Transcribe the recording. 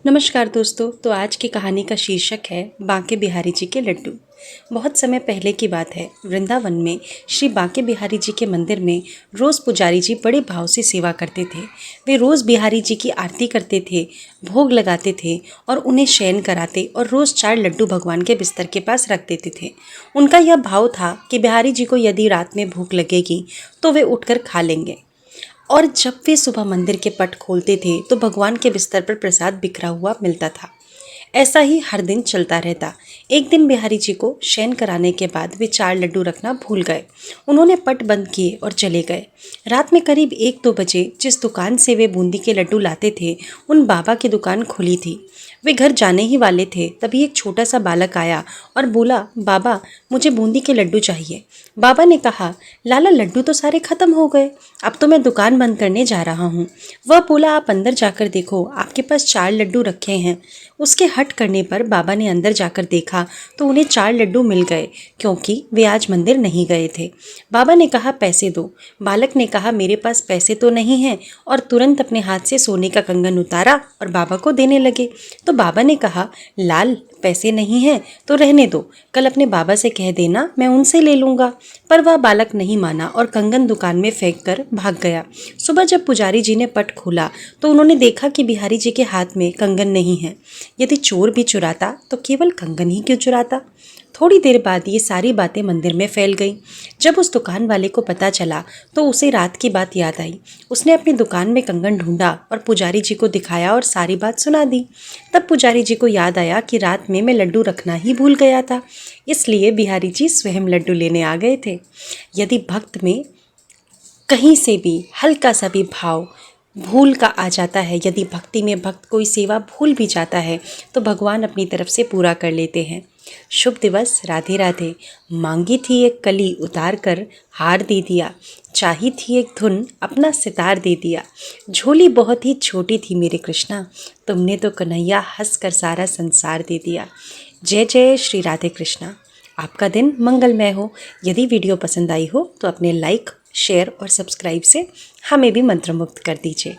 नमस्कार दोस्तों। तो आज की कहानी का शीर्षक है बांके बिहारी जी के लड्डू। बहुत समय पहले की बात है। वृंदावन में श्री बांके बिहारी जी के मंदिर में रोज़ पुजारी जी बड़े भाव से सेवा करते थे। वे रोज़ बिहारी जी की आरती करते थे, भोग लगाते थे और उन्हें शयन कराते और रोज़ 4 लड्डू भगवान के बिस्तर के पास रख देते थे। उनका यह भाव था कि बिहारी जी को यदि रात में भूख लगेगी तो वे उठकर खा लेंगे। और जब वे सुबह मंदिर के पट खोलते थे तो भगवान के बिस्तर पर प्रसाद बिखरा हुआ मिलता था। ऐसा ही हर दिन चलता रहता। एक दिन बिहारी जी को शयन कराने के बाद वे 4 लड्डू रखना भूल गए। उन्होंने पट बंद किए और चले गए। रात में करीब 1-2 बजे जिस दुकान से वे बूंदी के लड्डू लाते थे, उन बाबा की दुकान खुली थी। वे घर जाने ही वाले थे, तभी एक छोटा सा बालक आया और बोला, बाबा मुझे बूंदी के लड्डू चाहिए। बाबा ने कहा, लाला लड्डू तो सारे खत्म हो गए, अब तो मैं दुकान बंद करने जा रहा हूँ। वह बोला, आप अंदर जाकर देखो, आपके पास 4 लड्डू रखे हैं। उसके हट करने पर बाबा ने अंदर जाकर देखा तो उन्हें 4 लड्डू मिल गए, क्योंकि वे आज मंदिर नहीं गए थे। बाबा ने कहा, पैसे दो। बालक ने कहा, मेरे पास पैसे तो नहीं हैं, और तुरंत अपने हाथ से सोने का कंगन उतारा और बाबा को देने लगे। तो बाबा ने कहा, लाल पैसे नहीं हैं तो रहने दो, कल अपने बाबा से कह देना, मैं उनसे ले लूँगा। पर वह बालक नहीं माना और कंगन दुकान में फेंक कर भाग गया। सुबह जब पुजारी जी ने पट खोला तो उन्होंने देखा कि बिहारी जी के हाथ में कंगन नहीं है। यदि चोर भी चुराता तो केवल कंगन ही क्यों चुराता। थोड़ी देर बाद ये सारी बातें मंदिर में फैल गईं। जब उस दुकान वाले को पता चला तो उसे रात की बात याद आई। उसने अपनी दुकान में कंगन ढूंढा और पुजारी जी को दिखाया और सारी बात सुना दी। तब पुजारी जी को याद आया कि रात में मैं लड्डू रखना ही भूल गया था, इसलिए बिहारी जी स्वयं लड्डू लेने आ गए थे। यदि भक्त में कहीं से भी हल्का सा भी भाव भूल का आ जाता है, यदि भक्ति में भक्त कोई सेवा भूल भी जाता है तो भगवान अपनी तरफ से पूरा कर लेते हैं। शुभ दिवस। राधे राधे। मांगी थी एक कली उतार कर हार दे दिया, चाही थी एक धुन अपना सितार दे दिया। झोली बहुत ही छोटी थी मेरे कृष्णा, तुमने तो कन्हैया हंस कर सारा संसार दे दिया। जय जय श्री राधे कृष्णा। आपका दिन मंगलमय हो। यदि वीडियो पसंद आई हो तो अपने लाइक, शेयर और सब्सक्राइब से हमें भी मंत्रमुग्ध कर दीजिए।